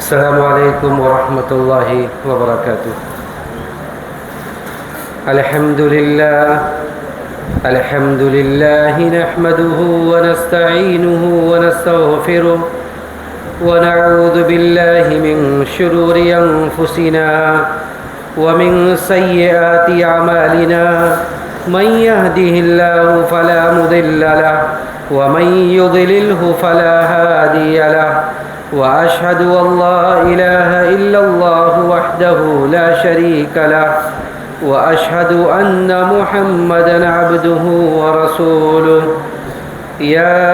السلام علیکم ورحمۃ اللہ وبرکاتہ۔ الحمد للہ نحمده ونستعینه ونستغفره ونعوذ باللہ من شرور انفسنا ومن سیئات اعمالنا من يهده الله فلا مضل له ومن يضلله فلا هادي له وأشهد أن لا إله إلا الله وحده لا شريك له وأشهد أن محمدًا عبده ورسوله يا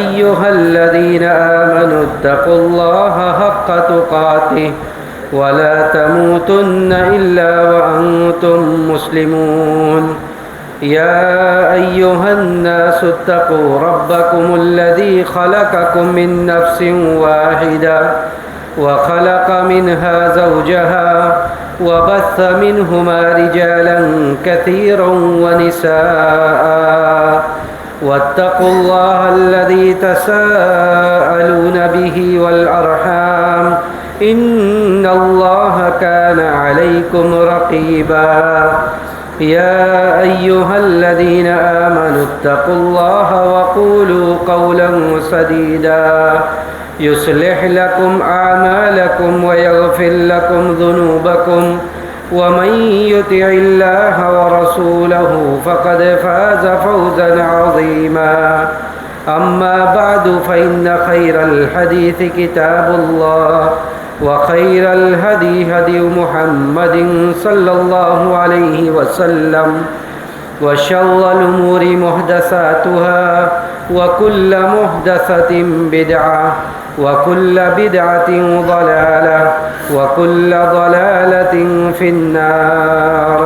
أيها الذين آمنوا اتقوا الله حق تقاته ولا تموتن إلا وأنتم مسلمون يا أيها الناس اتقوا ربكم الذي خلقكم من نفس واحدة وخلق منها زوجها وبث منهما رجالا كثيرا ونساء واتقوا الله الذي تساءلون به والأرحام إن الله كان عليكم رقيبا يا أيها الذين آمنوا اتقوا الله وقولوا قولا سديدا يصلح لكم أعمالكم ويغفر لكم ذنوبكم ومن يطع الله ورسوله فقد فاز فوزا عظيما أما بعد فإن خير الحديث كتاب الله وخير الهدي هدي محمد صلى الله عليه وسلم وشر الأمور محدثاتها وكل محدثة بدعة وكل بدعة ضلالة وكل ضلالة في النار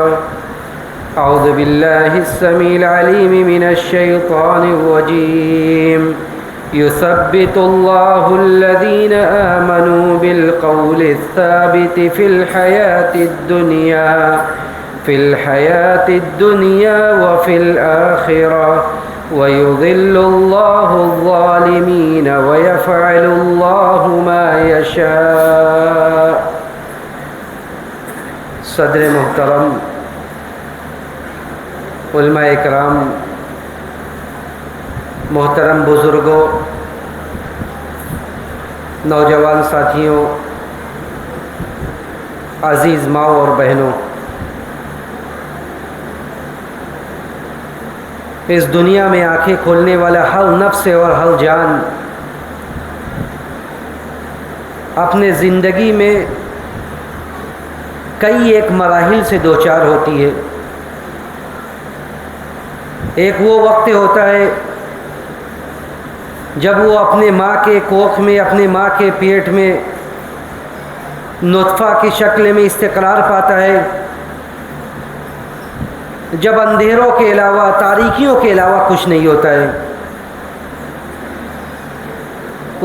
أعوذ بالله السميع العليم من الشيطان الرجيم يثبت الله الذين آمنوا بالقول الثابت في الحياة الدنيا وفي الآخرة ويضل الله الظالمين ويفعل الله ما يشاء۔ صدر محترم، علماء اکرام، محترم بزرگوں، نوجوان ساتھیوں، عزیز ماں اور بہنوں، اس دنیا میں آنکھیں کھولنے والا ہر نفس اور ہر جان اپنے زندگی میں کئی ایک مراحل سے دوچار ہوتی ہے۔ ایک وہ وقت ہوتا ہے جب وہ اپنے ماں کے کوکھ میں، اپنے ماں کے پیٹ میں نطفہ کی شکل میں استقرار پاتا ہے، جب اندھیروں کے علاوہ، تاریکیوں کے علاوہ کچھ نہیں ہوتا ہے۔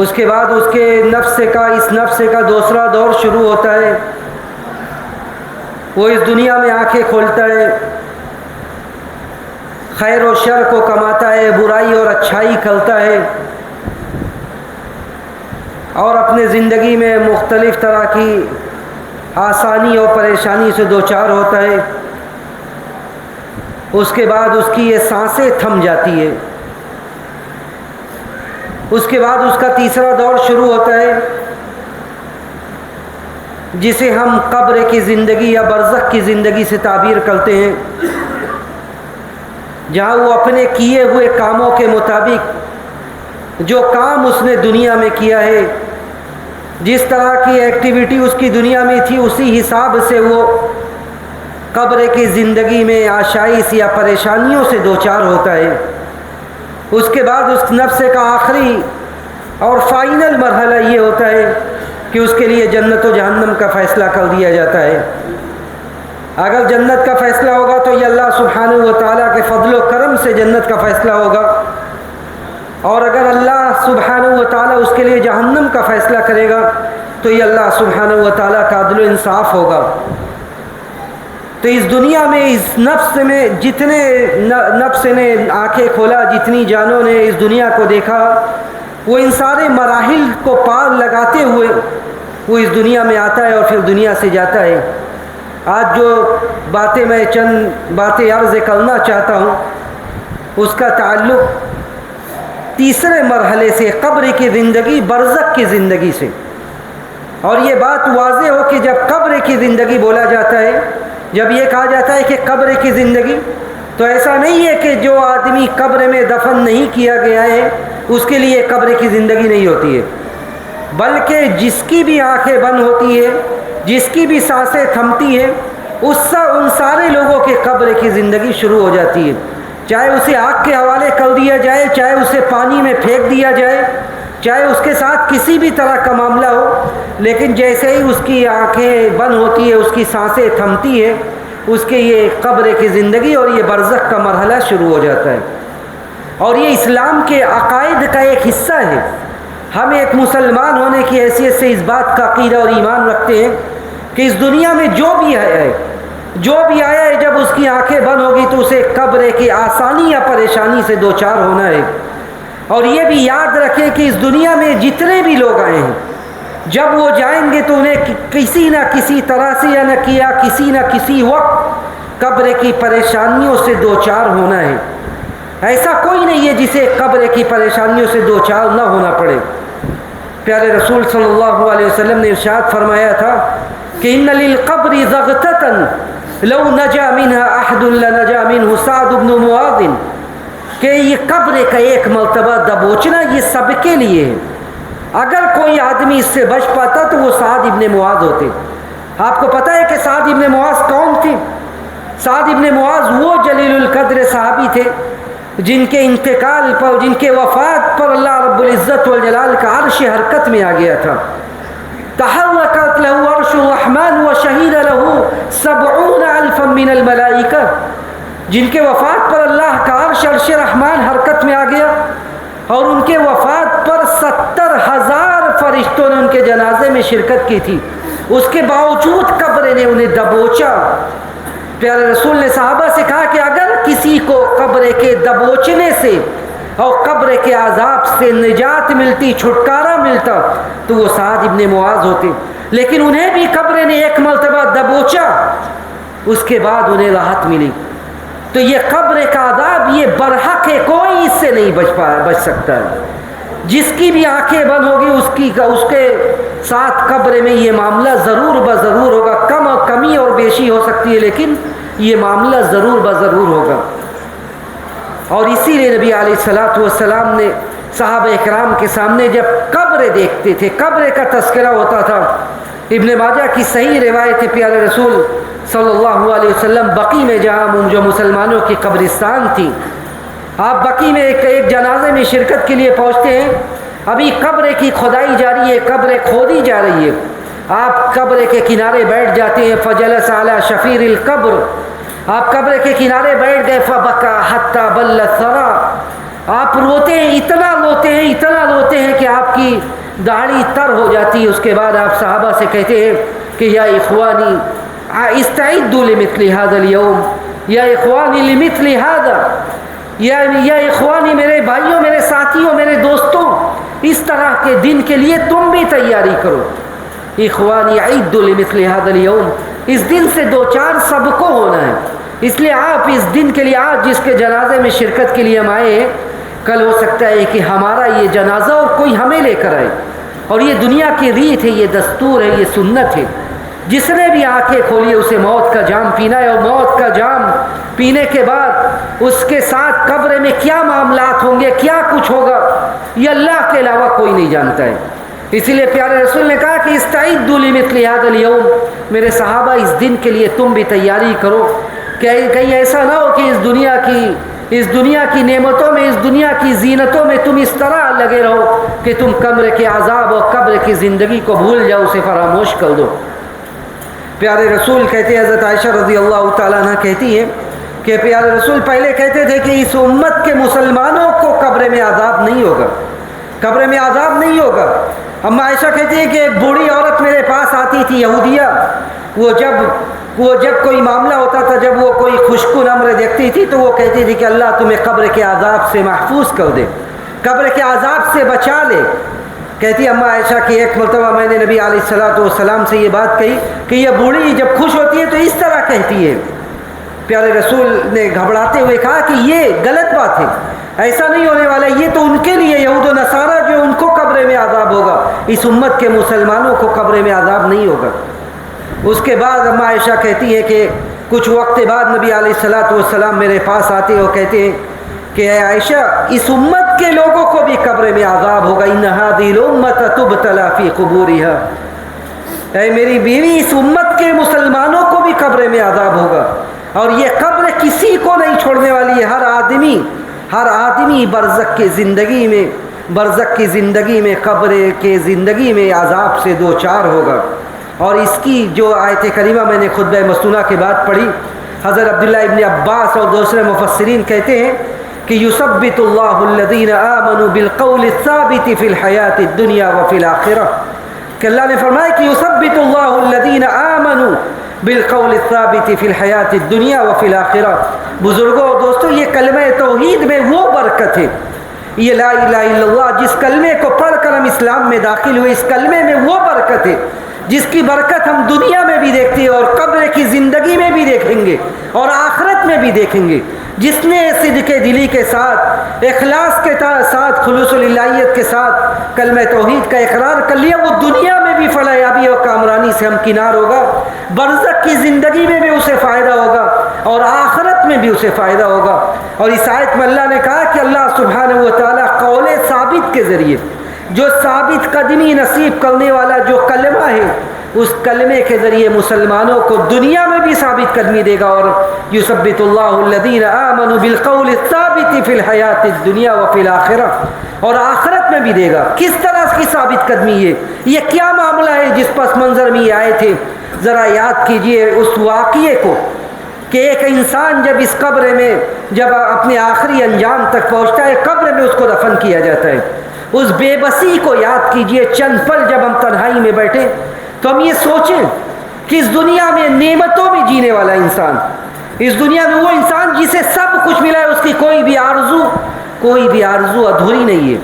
اس کے بعد اس کے نفس کا دوسرا دور شروع ہوتا ہے۔ وہ اس دنیا میں آنکھیں کھولتا ہے، خیر و شر کو کماتا ہے، برائی اور اچھائی کرتا ہے، اور اپنے زندگی میں مختلف طرح کی آسانی اور پریشانی سے دوچار ہوتا ہے۔ اس کے بعد اس کی یہ سانسیں تھم جاتی ہے۔ اس کے بعد اس کا تیسرا دور شروع ہوتا ہے جسے ہم قبر کی زندگی یا برزخ کی زندگی سے تعبیر کرتے ہیں، جہاں وہ اپنے کیے ہوئے کاموں کے مطابق جو کام اس نے دنیا میں کیا ہے، جس طرح کی ایکٹیویٹی اس کی دنیا میں تھی، اسی حساب سے وہ قبر کی زندگی میں آشائش یا پریشانیوں سے دوچار ہوتا ہے۔ اس کے بعد اس نفس کا آخری اور فائنل مرحلہ یہ ہوتا ہے کہ اس کے لیے جنت و جہنم کا فیصلہ کر دیا جاتا ہے۔ اگر جنت کا فیصلہ ہوگا تو یہ اللہ سبحانہ و تعالیٰ کے فضل و کرم سے جنت کا فیصلہ ہوگا، اور اگر اللہ سبحانہ و تعالیٰ اس کے لیے جہنم کا فیصلہ کرے گا تو یہ اللہ سبحانہ و تعالیٰ کا عدل و انصاف ہوگا۔ تو اس دنیا میں اس نفس میں جتنے نفس نے آنکھیں کھولا، جتنی جانوں نے اس دنیا کو دیکھا، وہ ان سارے مراحل کو پار لگاتے ہوئے وہ اس دنیا میں آتا ہے اور پھر دنیا سے جاتا ہے۔ آج جو باتیں میں چند باتیں عرض کرنا چاہتا ہوں اس کا تعلق تیسرے مرحلے سے، قبر کی زندگی، برزخ کی زندگی سے۔ اور یہ بات واضح ہو کہ جب قبر کی زندگی بولا جاتا ہے، جب یہ کہا جاتا ہے کہ قبر کی زندگی، تو ایسا نہیں ہے کہ جو آدمی قبر میں دفن نہیں کیا گیا ہے اس کے لیے قبر کی زندگی نہیں ہوتی ہے، بلکہ جس کی بھی آنکھیں بند ہوتی ہے، جس کی بھی سانسیں تھمتی ہیں، ان سارے لوگوں کے قبر کی زندگی شروع ہو جاتی ہے، چاہے اسے آگ کے حوالے کر دیا جائے، چاہے اسے پانی میں پھینک دیا جائے، چاہے اس کے ساتھ کسی بھی طرح کا معاملہ ہو، لیکن جیسے ہی اس کی آنکھیں بند ہوتی ہے، اس کی سانسیں تھمتی ہے، اس کے یہ قبر کی زندگی اور یہ برزخ کا مرحلہ شروع ہو جاتا ہے۔ اور یہ اسلام کے عقائد کا ایک حصہ ہے۔ ہم ایک مسلمان ہونے کی حیثیت سے اس بات کا عقیدہ اور ایمان رکھتے ہیں کہ اس دنیا میں جو بھی آیا ہے جب اس کی آنکھیں بند ہوگی تو اسے قبر کی آسانی یا پریشانی سے دوچار ہونا ہے۔ اور یہ بھی یاد رکھیں کہ اس دنیا میں جتنے بھی لوگ آئے ہیں جب وہ جائیں گے تو انہیں کسی نہ کسی طرح سے یا کسی نہ کسی وقت قبر کی پریشانیوں سے دوچار ہونا ہے۔ ایسا کوئی نہیں ہے جسے قبر کی پریشانیوں سے دوچار نہ ہونا پڑے۔ پیارے رسول صلی اللہ علیہ وسلم نے ارشاد فرمایا تھا کہ ان للقبر ضغطة لو نجا منها احد لنجا منه سعد بن معاذ، کہ یہ قبر کا ایک مرتبہ دبوچنا یہ سب کے لیے ہے، اگر کوئی آدمی اس سے بچ پاتا تو وہ سعد ابن معاذ ہوتے۔ آپ کو پتہ ہے کہ سعد ابن معاذ کون تھے؟ سعد ابن معاذ وہ جلیل القدر صحابی تھے جن کے انتقال پر، جن کے وفات پر اللہ رب العزت والجلال کا عرش حرکت میں آ گیا تھا۔ تحرکت له عرش الرحمن وشہید له 70,000 من الملائکہ، جن کے وفات پر اللہ کا عرش رحمان حرکت میں آ گیا اور ان کے وفات پر 70,000 فرشتوں نے ان کے جنازے میں شرکت کی تھی، اس کے باوجود قبر نے انہیں دبوچا۔ پیارے رسول نے صحابہ سے کہا کہ اگر کسی کو قبر کے دبوچنے سے اور قبر کے عذاب سے نجات ملتی، چھٹکارا ملتا، تو وہ سعد ابن معاذ ہوتے، لیکن انہیں بھی قبر نے ایک مرتبہ دبوچا، اس کے بعد انہیں راحت ملی۔ تو یہ قبر کا عذاب یہ برحق ہے، کوئی اس سے نہیں بچ سکتا ہے۔ جس کی بھی آنکھیں بند ہوگی اس کے ساتھ قبر میں یہ معاملہ ضرور بضرور ہوگا، کمی اور بیشی ہو سکتی ہے لیکن یہ معاملہ ضرور بضرور ہوگا۔ اور اسی لیے نبی علیہ الصلوۃ والسلام نے صحابہ اکرام کے سامنے جب قبر دیکھتے تھے، قبر کا تذکرہ ہوتا تھا۔ ابن ماجہ کی صحیح روایت ہے، پیارے رسول صلی اللہ علیہ وسلم بقی میں، جہاں جو مسلمانوں کی قبرستان تھی، آپ بقی میں ایک جنازے میں شرکت کے لیے پہنچتے ہیں، ابھی قبر کی کھدائی جاری ہے، قبر کھودی جا رہی ہے، آپ قبر کے کنارے بیٹھ جاتے ہیں، فجلس علی شفیر القبر، آپ قبر کے کنارے بیٹھ گئے، فبکا حتی بل الثری، آپ روتے ہیں، اتنا روتے ہیں کہ آپ کی داڑھی تر ہو جاتی ہے۔ اس کے بعد آپ صحابہ سے کہتے ہیں کہ یا اخوانی استعدوا لمثل هذا اليوم، یا اخوانی لمثل هذا، یا اخوانی، میرے بھائیوں، میرے ساتھیوں، میرے دوستوں، اس طرح کے دن کے لیے تم بھی تیاری کرو۔ اخوانی عدوا لمثل هذا اليوم، اس دن سے دوچار سب کو ہونا ہے، اس لیے آپ اس دن کے لیے، آج جس کے جنازے میں شرکت کے لیے ہم آئے ہیں، کل ہو سکتا ہے کہ ہمارا یہ جنازہ اور کوئی ہمیں لے کر آئے، اور یہ دنیا کی ریت ہے، یہ دستور ہے، یہ سنت ہے۔ جس نے بھی آنکھیں کھولی اسے موت کا جام پینا ہے، اور موت کا جام پینے کے بعد اس کے ساتھ قبر میں کیا معاملات ہوں گے، کیا کچھ ہوگا، یہ اللہ کے علاوہ کوئی نہیں جانتا ہے۔ اسی لیے پیارے رسول نے کہا کہ استعدوا لمثل هذا اليوم، میرے صحابہ اس دن کے لیے تم بھی تیاری کرو، کہیں ایسا نہ ہو کہ اس دنیا کی نعمتوں میں، اس دنیا کی زینتوں میں تم اس طرح لگے رہو کہ تم قبر کے عذاب اور قبر کی زندگی کو بھول جاؤ، اسے فراموش کر دو۔ پیارے رسول کہتے ہیں، حضرت عائشہ رضی اللہ تعالیٰ عنہ کہتی ہے کہ پیارے رسول پہلے کہتے تھے کہ اس امت کے مسلمانوں کو قبر میں عذاب نہیں ہوگا، قبر میں عذاب نہیں ہوگا۔ اما عائشہ کہتی ہے کہ ایک بوڑھی عورت میرے پاس آتی تھی، یہودیہ، وہ جب کوئی معاملہ ہوتا تھا، جب وہ کوئی خوشکن امر دیکھتی تھی تو وہ کہتی تھی کہ اللہ تمہیں قبر کے عذاب سے محفوظ کر دے، قبر کے عذاب سے بچا لے۔ کہتی اما عائشہ کہ ایک مرتبہ میں نے نبی علیہ الصلوۃ والسلام سے یہ بات کہی کہ یہ بوڑھی جب خوش ہوتی ہے تو اس طرح کہتی ہے. پیارے رسول نے گھبراتے ہوئے کہا کہ یہ غلط بات ہے، ایسا نہیں ہونے والا، یہ تو ان کے لیے یہود و نصارہ جو ان کو قبر میں عذاب ہوگا، اس امت کے مسلمانوں کو قبر میں عذاب نہیں ہوگا. اس کے بعد اما عائشہ کہتی ہے کہ کچھ وقت بعد نبی علیہ الصلوۃ والسلام میرے پاس آتے اور کہتے ہیں کہ اے عائشہ اس امت کے لوگوں کو بھی قبر میں عذاب ہوگا، ان هذه الامه تبتلى في قبورها، اے میری بیوی اس امت کے مسلمانوں کو بھی قبر میں عذاب ہوگا، اور یہ قبر کسی کو نہیں چھوڑنے والی ہے. ہر آدمی برزخ کی زندگی میں قبر کے زندگی میں عذاب سے دو چار ہوگا. اور اس کی جو آیت کریمہ میں نے خطبہ مسنونہ کے بعد پڑھی، حضرت عبداللہ ابن عباس اور دوسرے مفسرین کہتے ہیں کہ یثبت اللہ الذین آمنوا بالقول الثابت فی الحیات الدنیا وفی الآخرہ، کہ اللہ نے فرمایا کہ یثبت اللہ الذین آمنوا بالقول الثابت فی الحیات الدنیا وفی الآخرہ. بزرگوں اور دوستوں، یہ کلمہ توحید میں وہ برکت ہے، یہ لا الہ الا اللہ جس کلمے کو پڑھ کر ہم اسلام میں داخل ہوئے، اس کلمے میں وہ برکت ہے جس کی برکت ہم دنیا میں بھی دیکھتے ہیں اور قبر کی زندگی میں بھی دیکھیں گے اور آخرت میں بھی دیکھیں گے. جس نے صدق دلی کے ساتھ، اخلاص کے ساتھ، خلوص الہیت کے ساتھ کلمہ توحید کا اقرار کر لیا، وہ دنیا میں بھی فلاح یابی اور کامرانی سے ہمکنار ہوگا، برزخ کی زندگی میں بھی اسے فائدہ ہوگا اور آخرت میں بھی اسے فائدہ ہوگا. اور اس آیت میں اللہ نے کہا کہ اللہ سبحانہ و تعالیٰ قول ثابت کے ذریعے، جو ثابت قدمی نصیب کرنے والا جو کلمہ ہے، اس کلمے کے ذریعے مسلمانوں کو دنیا میں بھی ثابت قدمی دے گا، اور یثبت اللہ الذین آمنوا بالقول الثابت فی الحیات الدنیا وفی الآخرہ، اور آخرت میں بھی دے گا. کس طرح کی ثابت قدمی ہے؟ یہ کیا معاملہ ہے جس پس منظر میں یہ آئے تھے؟ ذرا یاد کیجئے اس واقعے کو کہ ایک انسان جب اس قبر میں جب اپنے آخری انجام تک پہنچتا ہے، قبر میں اس کو دفن کیا جاتا ہے. اس بے بسی کو یاد کیجئے. چند پل جب ہم تنہائی میں بیٹھے تو ہم یہ سوچیں کہ اس دنیا میں نعمتوں میں جینے والا انسان، اس دنیا میں وہ انسان جسے سب کچھ ملا ہے، اس کی کوئی بھی آرزو ادھوری نہیں ہے.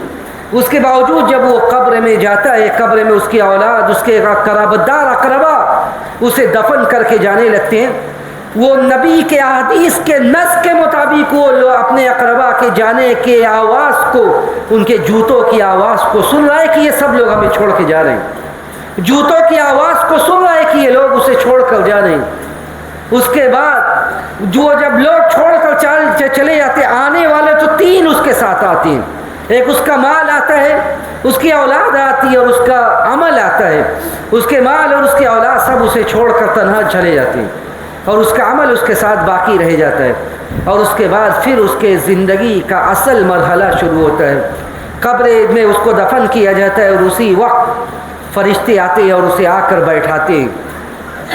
اس کے باوجود جب وہ قبر میں جاتا ہے، قبر میں اس کی اولاد، اس کے قرابتدار اقربا اسے دفن کر کے جانے لگتے ہیں. وہ نبی کے احادیث کے نص کے مطابق وہ اپنے اقربا کے جانے کے آواز کو، ان کے جوتوں کی آواز کو سن رہا ہے کہ یہ سب لوگ ہمیں چھوڑ کے جا رہے ہیں، جوتوں کی آواز کو سن رہا ہے کہ یہ لوگ اسے چھوڑ کر جا رہے ہیں. اس کے بعد جو جب لوگ چھوڑ کر چلے جاتے، آنے والے تو تین اس کے ساتھ آتے ہیں. ایک اس کا مال آتا ہے، اس کی اولاد آتی ہے، اور اس کا عمل آتا ہے. اس کے مال اور اس کی اولاد سب اسے چھوڑ کر تنہا چلے جاتے ہیں، اور اس کا عمل اس کے ساتھ باقی رہ جاتا ہے. اور اس کے بعد پھر اس کے زندگی کا اصل مرحلہ شروع ہوتا ہے. قبر میں اس کو دفن کیا جاتا ہے، اور اسی وقت فرشتے آتے ہیں اور اسے آ کر بیٹھاتے ہیں.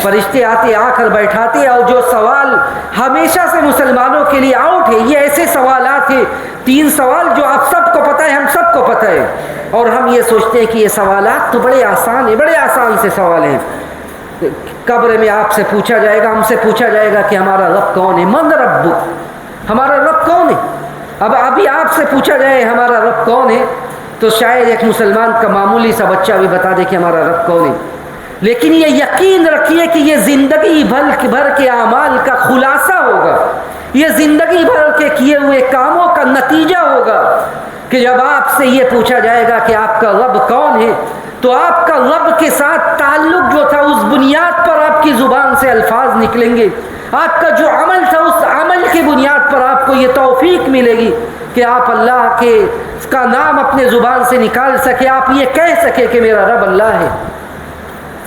فرشتے آ کر بیٹھاتے ہیں، اور جو سوال ہمیشہ سے مسلمانوں کے لیے آؤٹ ہے، یہ ایسے سوالات ہیں، تین سوال جو آپ سب کو پتہ ہے، ہم سب کو پتہ ہے، اور ہم یہ سوچتے ہیں کہ یہ سوالات تو بڑے آسان ہیں، بڑے آسان سے سوال ہیں. قبر میں آپ سے پوچھا جائے گا، ہم سے پوچھا جائے گا کہ ہمارا رب کون ہے؟ من ربک، ہمارا رب کون ہے؟ اب ابھی آپ سے پوچھا جائے ہمارا رب کون ہے، تو شاید ایک مسلمان کا معمولی سا بچہ بھی بتا دے کہ ہمارا رب کون ہے. لیکن یہ یقین رکھیے کہ یہ زندگی بھر کے اعمال کا خلاصہ ہوگا، یہ زندگی بھر کے کیے ہوئے کاموں کا نتیجہ ہوگا، کہ جب آپ سے یہ پوچھا جائے گا کہ آپ کا رب کون ہے، تو آپ کا رب کے ساتھ تعلق جو تھا، اس بنیاد پر آپ کی زبان سے الفاظ نکلیں گے. آپ کا جو عمل تھا، اس عمل کی بنیاد پر آپ کو یہ توفیق ملے گی کہ آپ اللہ کے کا نام اپنے زبان سے نکال سکے، آپ یہ کہہ سکے کہ میرا رب اللہ ہے.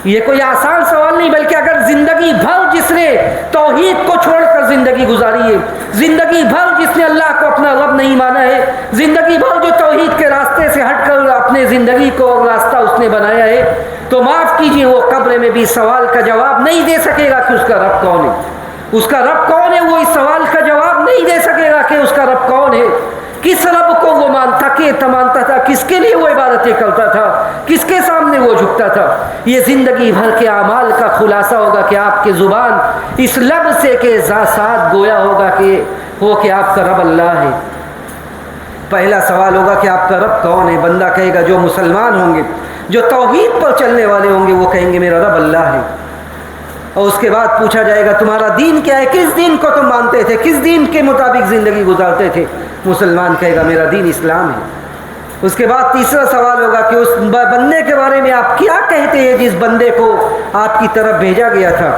یہ کوئی آسان سوال نہیں، بلکہ اگر زندگی بھر جس نے توحید کو چھوڑ کر زندگی گزاری ہے، زندگی بھر جس نے اللہ کو اپنا رب نہیں مانا ہے، زندگی بھر جو توحید کے راستے سے ہٹ کر اپنے زندگی کو راستہ اس نے بنایا ہے، تو معاف کیجیے، وہ قبر میں بھی سوال کا جواب نہیں دے سکے گا کہ اس کا رب کون ہے. اس کا رب کون ہے، وہ اس سوال کا جواب نہیں دے سکے گا کہ اس کا رب کون ہے. کس رب کو وہ مانتا تھا، کس کے لیے وہ عبادتیں کرتا تھا، کس کے سامنے وہ جھکتا تھا. یہ زندگی بھر کے اعمال کا خلاصہ ہوگا کہ آپ کی زبان اس لفظ سے کے ساتھ گویا ہوگا کہ آپ کا رب اللہ ہے. پہلا سوال ہوگا کہ آپ کا رب کون ہے؟ بندہ کہے گا جو مسلمان ہوں گے، جو توحید پر چلنے والے ہوں گے، وہ کہیں گے میرا رب اللہ ہے۔ اور اس کے بعد پوچھا جائے گا تمہارا دین کیا ہے، کس دین کو تم مانتے تھے، کس دین کے مطابق زندگی گزارتے تھے؟ مسلمان کہے گا میرا دین اسلام ہے۔ اس کے بعد تیسرا سوال ہوگا کہ اس بندے کے بارے میں آپ کیا کہتے ہیں جس بندے کو آپ کی طرف بھیجا گیا تھا؟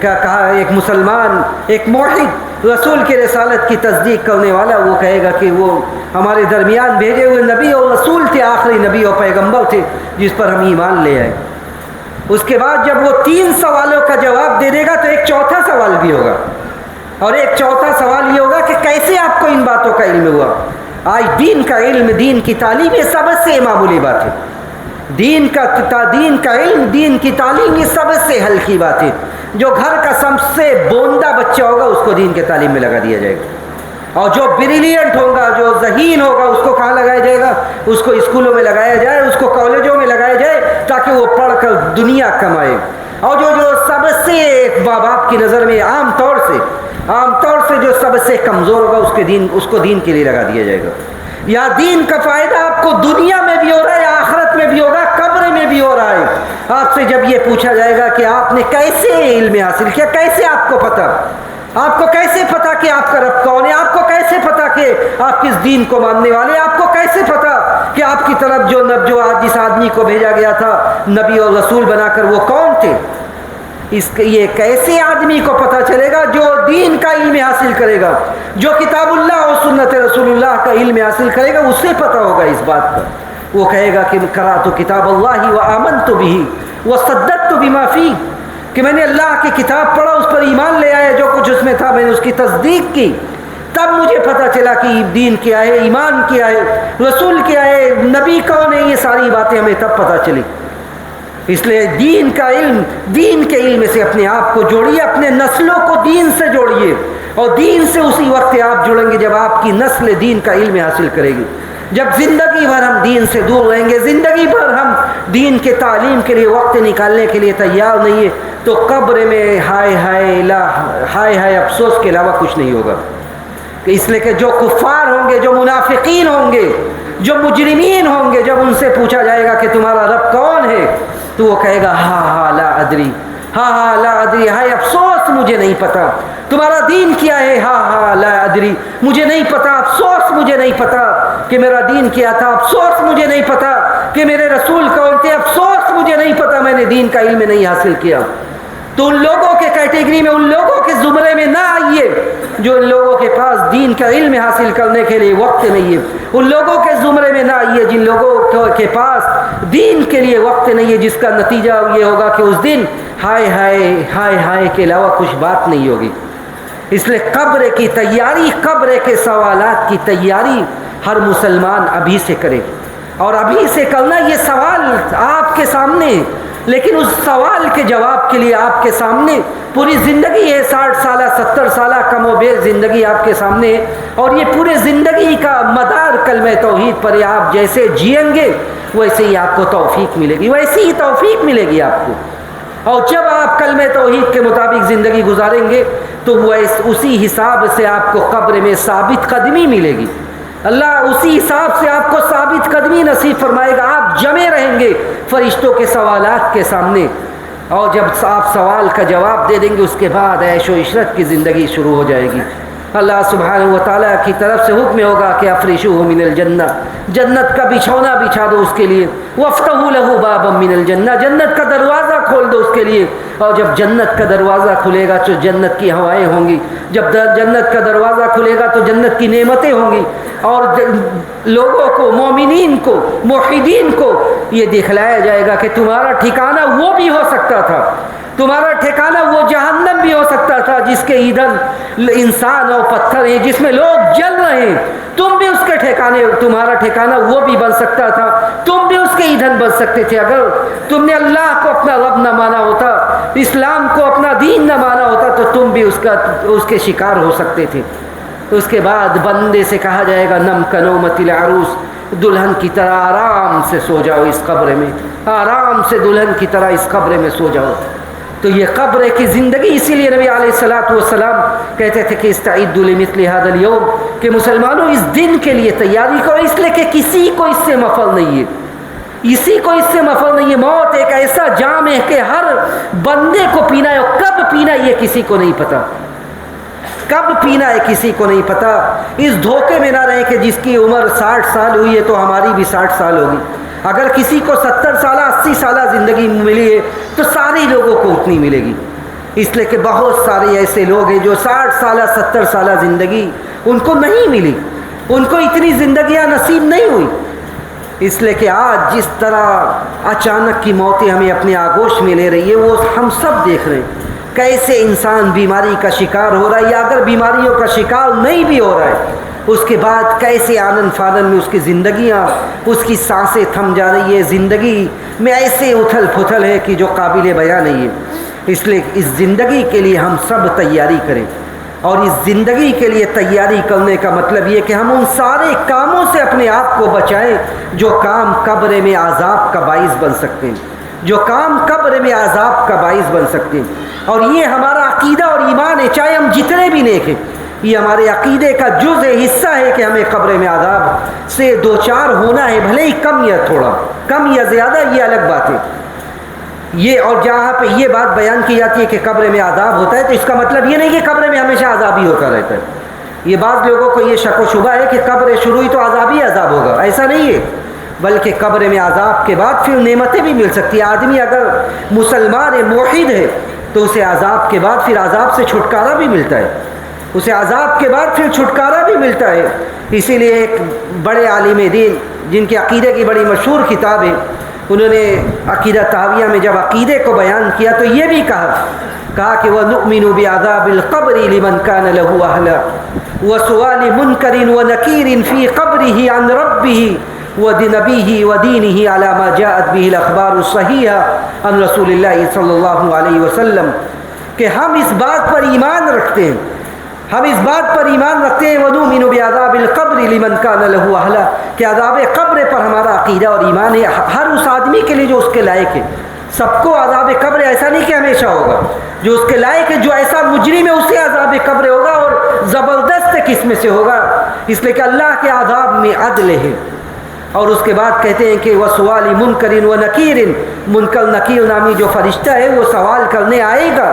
کہا ایک مسلمان، ایک موحد، رسول کی رسالت کی تصدیق کرنے والا، وہ کہے گا کہ وہ ہمارے درمیان بھیجے ہوئے نبی اور رسول تھے، آخری نبی اور پیغمبر تھے جس پر ہم ایمان لے آئے۔ اس کے بعد جب وہ 3 سوالوں کا جواب دے دے گا تو ایک چوتھا سوال بھی ہوگا، اور ایک چوتھا سوال یہ ہوگا کہ کیسے آپ کو ان باتوں کا علم ہوا؟ آج دین کا علم، دین کی تعلیم، یہ سب سے معمولی بات ہے۔ دین کا علم، دین کی تعلیم، یہ سب سے ہلکی بات ہے۔ جو گھر کا سب سے بوندا بچہ ہوگا اس کو دین کے تعلیم میں لگا دیا جائے گا، اور جو بریلینٹ ہوگا، جو ذہین ہوگا، اس کو کہاں لگایا جائے گا؟ اس کو اسکولوں میں لگایا جائے، اس کو کالجوں میں لگایا جائے تاکہ وہ پڑھ کر دنیا کمائے۔ اور جو سب سے ماں باپ کی نظر میں عام طور سے جو سب سے کمزور ہوگا اس کو دین کے لیے لگا دیا جائے گا۔ یا دین کا فائدہ آپ کو دنیا میں بھی ہو رہا ہے، آخرت میں بھی ہوگا، قبر میں بھی ہو رہا ہے۔ آپ سے جب یہ پوچھا جائے گا کہ آپ نے کیسے علم حاصل کیا، کیسے آپ کو کیسے پتا کہ آپ کا رب کون ہے؟ آپ کو کیسے پتا کہ آپ کس دین کو ماننے والے؟ آپ کو کیسے پتا کہ آپ کی طرف جو جس آدمی کو بھیجا گیا تھا نبی اور رسول بنا کر، وہ کون تھے؟ یہ کیسے آدمی کو پتہ چلے گا؟ جو دین کا علم حاصل کرے گا، جو کتاب اللہ اور سنت رسول اللہ کا علم حاصل کرے گا، اسے پتہ ہوگا اس بات کا۔ وہ کہے گا کہ قرأت کتاب اللہ وآمنت بہ وصدقت بما فیہ، کہ میں نے اللہ کی کتاب پڑھا، اس پر ایمان لے آیا، جو کچھ اس میں تھا میں نے اس کی تصدیق کی، تب مجھے پتہ چلا کہ دین کیا ہے، ایمان کیا ہے، رسول کیا ہے، نبی کون ہے۔ یہ ساری باتیں ہمیں تب پتہ چلی۔ اس لیے دین کے علم سے اپنے آپ کو جوڑیے، اپنے نسلوں کو دین سے جوڑیے، اور دین سے اسی وقت آپ جڑیں گے جب آپ کی نسل دین کا علم حاصل کرے گی۔ جب زندگی بھر ہم دین سے دور رہیں گے، زندگی بھر ہم دین کے تعلیم کے لیے وقت نکالنے کے لیے تیار نہیں ہے، تو قبر میں ہائے افسوس کے علاوہ کچھ نہیں ہوگا۔ اس لیے کہ جو کفار ہوں گے، جو منافقین ہوں گے، جو مجرمین ہوں گے، جب ان سے پوچھا جائے گا کہ تمہارا رب کون ہے، تو وہ کہے گا لا ادری، لا ادری، ہائے افسوس مجھے نہیں پتا۔ تمہارا دین کیا ہے؟ لا ادری، مجھے نہیں پتا، افسوس مجھے نہیں پتا کہ میرا دین کیا تھا، افسوس مجھے نہیں پتا کہ میرے رسول کون تھے، افسوس مجھے نہیں پتا، میں نے دین کا علم نہیں حاصل کیا۔ تو ان لوگوں کے کیٹیگری میں، ان لوگوں کے زمرے میں نہ آئیے جو ان لوگوں کے پاس دین کا علم حاصل کرنے کے لیے وقت نہیں ہے۔ ان لوگوں کے زمرے میں نہ آئیے جن لوگوں کے پاس دین کے لیے وقت نہیں ہے، جس کا نتیجہ یہ ہوگا کہ اس دن ہائے کے علاوہ کچھ بات نہیں ہوگی۔ اس لیے قبر کی تیاری، قبر کے سوالات کی تیاری ہر مسلمان ابھی سے کرے، اور ابھی سے کرنا۔ یہ سوال آپ کے سامنے ہے، لیکن اس سوال کے جواب کے لیے آپ کے سامنے پوری زندگی ہے، 60 سالہ 70 سالہ کم و بیش زندگی آپ کے سامنے ہے، اور یہ پورے زندگی کا مدار کلمہ توحید پر ہے۔ آپ جیسے جئیں گے ویسے ہی آپ کو توفیق ملے گی، ویسے ہی توفیق ملے گی آپ کو۔ اور جب آپ کلمہ توحید کے مطابق زندگی گزاریں گے تو وہ اسی حساب سے آپ کو قبر میں ثابت قدمی ملے گی۔ اللہ اسی حساب سے آپ کو ثابت قدمی نصیب فرمائے گا۔ آپ جمے رہیں گے فرشتوں کے سوالات کے سامنے، اور جب آپ سوال کا جواب دے دیں گے اس کے بعد عیش و عشرت کی زندگی شروع ہو جائے گی۔ اللہ سبحانہ و تعالیٰ کی طرف سے حکم ہوگا کہ افرشوہ من الجنہ، جنت کا بچھونا بچھا دو اس کے لیے، وَافْتَحُوا لَهُ بَابًا مِّنَ الْجَنَّةِ، جنت کا دروازہ کھول دو اس کے لیے۔ اور جب جنت کا دروازہ کھلے گا تو جنت کی ہوائیں ہوں گی، جب جنت کا دروازہ کھلے گا تو جنت کی نعمتیں ہوں گی، اور لوگوں کو، مومنین کو، موحدین کو یہ دکھلایا جائے گا کہ تمہارا ٹھکانہ وہ بھی ہو سکتا تھا، تمہارا ٹھکانہ وہ جہنم بھی ہو سکتا تھا جس کے ایندھن انسان اور پتھر ہیں، جس میں لوگ جل رہے ہیں، تم بھی اس کے ٹھکانے، تمہارا ٹھکانہ وہ بھی بن سکتا تھا، تم بھی اس کے ایندھن بن سکتے تھے۔ اگر تم نے اللہ کو اپنا رب نہ مانا ہوتا، اسلام کو اپنا دین نہ مانا ہوتا، تو تم بھی اس کے شکار ہو سکتے تھے۔ اس کے بعد بندے سے کہا جائے گا نم کنومت العروس، دلہن کی طرح آرام سے سو جاؤ اس قبر میں، آرام سے دلہن کی طرح اس قبر میں سو جاؤ۔ تو یہ قبر کی زندگی، اسی لیے نبی علیہ الصلوۃ والسلام کہتے تھے کہ استعدوا لمثل هذا اليوم، کہ مسلمانوں اس دن کے لیے تیاری کرو، اس لیے کہ کسی کو اس سے مفر نہیں ہے، اسی کو اس سے مفر نہیں ہے۔ موت ایک ایسا جام ہے کہ ہر بندے کو پینا ہے، اور کب پینا یہ کسی کو نہیں پتا، کب پینا ہے کسی کو نہیں پتا۔ اس دھوکے میں نہ رہے کہ جس کی عمر 60 سال ہوئی ہے تو ہماری بھی 60 سال ہوگی۔ اگر کسی کو 70 سالہ 80 سالہ زندگی ملی ہے تو سارے لوگوں کو اتنی ملے گی، اس لیے کہ بہت سارے ایسے لوگ ہیں جو 60 سالہ 70 سالہ زندگی ان کو نہیں ملی، ان کو اتنی زندگیاں نصیب نہیں ہوئی۔ اس لیے کہ آج جس طرح اچانک کی موتیں ہمیں اپنے آغوش میں لے رہی ہے، وہ ہم سب دیکھ رہے ہیں کیسے انسان بیماری کا شکار ہو رہا ہے، یا اگر بیماریوں کا شکار نہیں بھی ہو رہا ہے اس کے بعد کیسے آنن فانن میں اس کی زندگیاں، اس کی سانسیں تھم جا رہی ہے، زندگی میں ایسے اتھل پھتل ہے کہ جو قابل بیان نہیں ہے۔ اس لیے اس زندگی کے لیے ہم سب تیاری کریں، اور اس زندگی کے لیے تیاری کرنے کا مطلب یہ کہ ہم ان سارے کاموں سے اپنے آپ کو بچائیں جو کام قبر میں عذاب کا باعث بن سکتے ہیں، جو کام قبر میں عذاب کا باعث بن سکتے ہیں۔ اور یہ ہمارا عقیدہ اور ایمان ہے، چاہے ہم جتنے بھی نیک ہیں، یہ ہمارے عقیدے کا جز حصہ ہے کہ ہمیں قبر میں عذاب سے دوچار ہونا ہے، بھلے ہی کم یا تھوڑا، کم یا زیادہ، یہ الگ بات ہے۔ یہ اور جہاں پہ یہ بات بیان کی جاتی ہے کہ قبر میں عذاب ہوتا ہے تو اس کا مطلب یہ نہیں کہ قبر میں ہمیشہ عذاب ہی ہوتا رہتا ہے۔ یہ بعض لوگوں کو یہ شک و شبہ ہے کہ قبر شروع ہوئی تو عذاب ہی عذاب ہوگا، ایسا نہیں ہے، بلکہ قبر میں عذاب کے بعد پھر نعمتیں بھی مل سکتی ہیں۔ آدمی اگر مسلمان ہے، موحد ہے، تو اسے عذاب کے بعد پھر عذاب سے چھٹکارا بھی ملتا ہے، اسے عذاب کے بعد پھر چھٹکارا بھی ملتا ہے۔ اسی لیے ایک بڑے عالم دین جن کے عقیدے کی بڑی مشہور کتاب ہے، انہوں نے عقیدہ طحاویہ میں جب عقیدے کو بیان کیا تو یہ بھی کہا کہ وَنُؤْمِنُ بِعَذَابِ الْقَبْرِ لِمَنْ كَانَ لَهُ أَهْلًا وَسُؤَالِ مُنْكَرٍ وَنَكِيرٍ فِي قَبْرِهِ عَنْ رَبِّهِ وَنَبِيِّهِ وَدِينِهِ عَلَى مَا جَاءَتْ بِهِ الْأَخْبَارُ الصَّحِيحَةُ عن رسول اللہ صلی اللہ علیہ وسلم، کہ ہم اس بات پر ایمان رکھتے ہیں، ہم اس بات پر ایمان رکھتے ہیں وَنُؤْمِنُ بِعَذَابِ الْقَبْرِ لِمَنْ كَانَ لَهُ أَهْلًا، کہ عذاب قبر پر ہمارا عقیدہ اور ایمان ہے ہر اس آدمی کے لیے جو اس کے لائق ہے۔ سب کو عذاب قبر ایسا نہیں کہ ہمیشہ ہوگا، جو اس کے لائق ہے، جو ایسا مجرم ہے اسے عذاب قبر ہوگا، اور زبردست قسم سے ہوگا، اس لیے کہ اللہ کے عذاب میں عدل ہے۔ اور اس کے بعد کہتے ہیں کہ وَسُؤَالِ مُنْكَرٍ وَنَكِيرٍ، منکر نکیر نامی جو فرشتہ ہے وہ سوال کرنے آئے گا،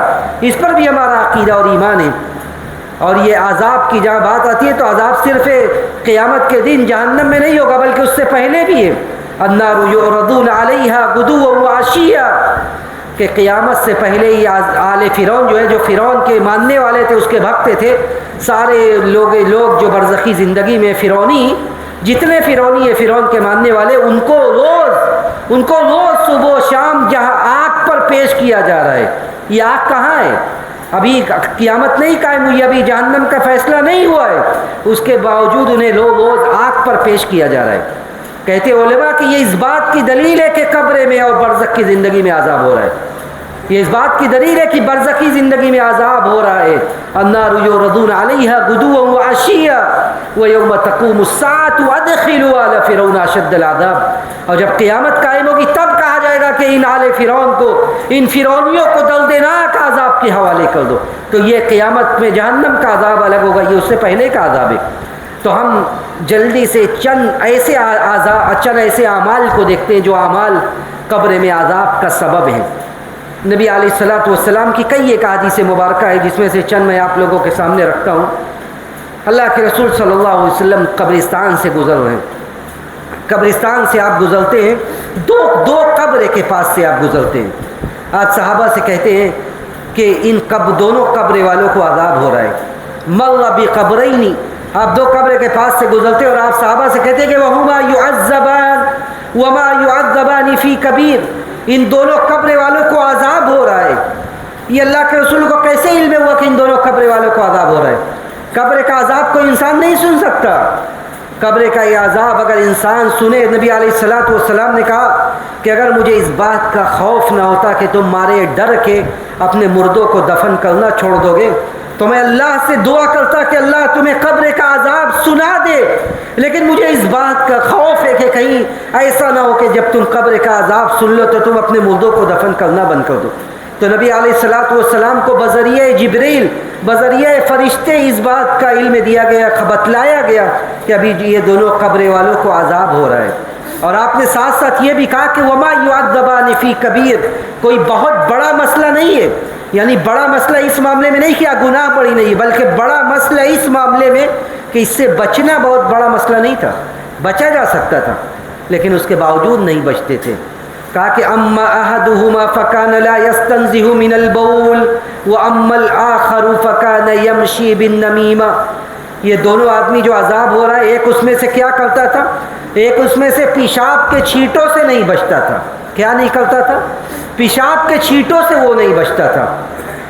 اس پر بھی ہمارا عقیدہ اور ایمان ہے۔ اور یہ عذاب کی جہاں بات آتی ہے تو عذاب صرف قیامت کے دن جہنم میں نہیں ہوگا، بلکہ اس سے پہلے بھی ہے۔ النار یعرضون علیہا غدوا وعشیا، کہ قیامت سے پہلے ہی آل فرعون جو ہے، جو فرعون کے ماننے والے تھے، اس کے بھکتے تھے، سارے لوگ جو برزخی زندگی میں فرعونی، جتنے فرعونی ہیں فرعون کے ماننے والے، ان کو روز صبح و شام جہاں آگ پر پیش کیا جا رہا ہے۔ یہ آگ کہاں ہے؟ ابھی قیامت نہیں قائم ہوئی، ابھی جہنم کا فیصلہ نہیں ہوا ہے، اس کے باوجود انہیں روز آگ پر پیش کیا جا رہا ہے۔ کہتے علماء کہ یہ اس بات کی دلیل ہے کہ قبر میں اور برزخ کی زندگی میں عذاب ہو رہا ہے، یہ اس بات کی دلیل ہے کہ برزخی زندگی میں عذاب ہو رہا ہے۔ النار یعرضون علیہا غدوا وعشیا ویوم تقوم الساعة ادخلوا آل فرعون اشد العذاب، اور جب قیامت قائم ہوگی تب کہا جائے گا کہ ان آل فرعون کو، ان فرعونیوں کو دردناک عذاب کے حوالے کر دو۔ تو یہ قیامت میں جہنم کا عذاب الگ ہوگا، یہ اس سے پہلے کا عذاب ہے۔ تو ہم جلدی سے چند ایسے اعمال کو دیکھتے ہیں جو اعمال قبر میں عذاب کا سبب ہیں۔ نبی علیہ الصلوۃ والسلام کی کئی ایک احادیث مبارکہ ہے، جس میں سے چند میں آپ لوگوں کے سامنے رکھتا ہوں۔ اللہ کے رسول صلی اللہ علیہ وسلم قبرستان سے گزر رہے ہیں، قبرستان سے آپ گزرتے ہیں، دو قبر کے پاس سے آپ گزرتے ہیں۔ آج صحابہ سے کہتے ہیں کہ ان دونوں قبر والوں کو عذاب ہو رہا ہے۔ مر بقبرین، آپ دو قبر کے پاس سے گزرتے ہیں اور آپ صحابہ سے کہتے ہیں کہ وہما یعذبان وما یعذبان فی کبیر، ان دونوں قبر والوں کو عذاب ہو رہا ہے۔ یہ اللہ کے رسول کو کیسے علم ہوا کہ ان دونوں قبر والوں کو عذاب ہو رہا ہے؟ قبر کا عذاب کوئی انسان نہیں سن سکتا۔ قبر کا یہ عذاب اگر انسان سنے، نبی علیہ الصلوۃ والسلام نے کہا کہ اگر مجھے اس بات کا خوف نہ ہوتا کہ تم مارے ڈر کے اپنے مردوں کو دفن کرنا چھوڑ دو گے تو میں اللہ سے دعا کرتا کہ اللہ تمہیں قبر کا عذاب سنا دے، لیکن مجھے اس بات کا خوف ہے کہ کہیں ایسا نہ ہو کہ جب تم قبر کا عذاب سن لو تو تم اپنے مردوں کو دفن کرنا بند کر دو۔ تو نبی علیہ الصلوۃ والسلام کو بذریعہ جبریل، بذریعہ فرشتے اس بات کا علم دیا گیا، بتلایا گیا کہ ابھی یہ دونوں قبر والوں کو عذاب ہو رہا ہے۔ اور آپ نے ساتھ ساتھ یہ بھی کہا کہ وما یعذبان فی کبیر، کوئی بہت بڑا مسئلہ نہیں ہے، یعنی بڑا مسئلہ اس معاملے میں نہیں کہ گناہ بڑی نہیں ہے، بلکہ بڑا مسئلہ اس معاملے میں کہ اس سے بچنا بہت بڑا مسئلہ نہیں تھا، بچا جا سکتا تھا، لیکن اس کے باوجود نہیں بچتے تھے۔ کہا کہ اما احدہما فکان لا یستنزہ من البول واما الآخر فکان یمشی بالنمیمہ، یہ دونوں آدمی جو عذاب ہو رہا ہے، ایک اس میں سے کیا کرتا تھا؟ ایک اس میں سے پیشاب کے چھینٹوں سے نہیں بچتا تھا۔ کیا نہیں کرتا تھا؟ پیشاب کے چھینٹوں سے وہ نہیں بچتا تھا۔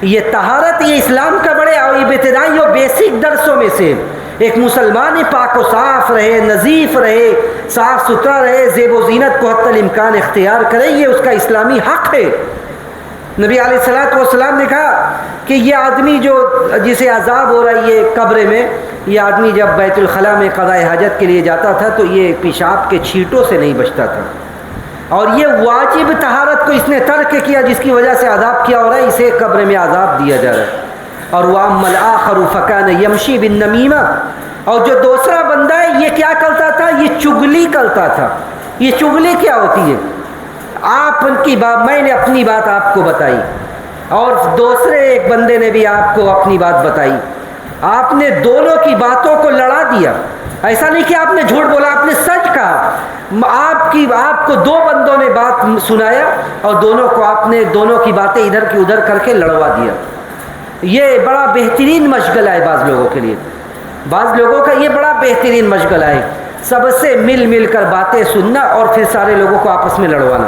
یہ طہارت، یہ اسلام کا بڑے ابتدائی اور بیسک درسوں میں سے ایک مسلمان پاک و صاف رہے، نظیف رہے، صاف ستھرا رہے، زیب و زینت کو حتی الامکان اختیار کرے، یہ اس کا اسلامی حق ہے۔ نبی علیہ الصلوۃ والسلام نے کہا کہ یہ آدمی جو جسے عذاب ہو رہا ہے یہ قبر میں، یہ آدمی جب بیت الخلاء میں قضاء حاجت کے لیے جاتا تھا تو یہ پیشاب کے چھینٹوں سے نہیں بچتا تھا، اور یہ واجب طہارت کو اس نے ترک کیا جس کی وجہ سے عذاب کیا ہو رہا ہے، اسے قبر میں عذاب دیا جا رہا ہے۔ اور وَأَمَّا الْآخَرُ فَكَانَ يَمْشِي بِالنَّمِيمَةِ، اور جو دوسرا بندہ ہے یہ کیا کرتا تھا؟ یہ چگلی کرتا تھا۔ یہ چگلی کیا ہوتی ہے؟ آپ ان کی بات، میں نے اپنی بات آپ کو بتائی اور دوسرے ایک بندے نے بھی آپ کو اپنی بات بتائی، آپ نے دونوں کی باتوں کو لڑا دیا۔ ایسا نہیں کہ آپ نے جھوٹ بولا، آپ نے سچ کہا۔ آپ کو دو بندوں نے بات سنایا اور آپ نے دونوں کی باتیں ادھر کی ادھر کر کے لڑوا دیا۔ یہ بڑا بہترین مشغلہ ہے بعض لوگوں کے لیے، بعض لوگوں کا یہ بڑا بہترین مشغلہ ہے، سب سے مل کر باتیں سننا اور پھر سارے لوگوں کو آپس میں لڑوانا،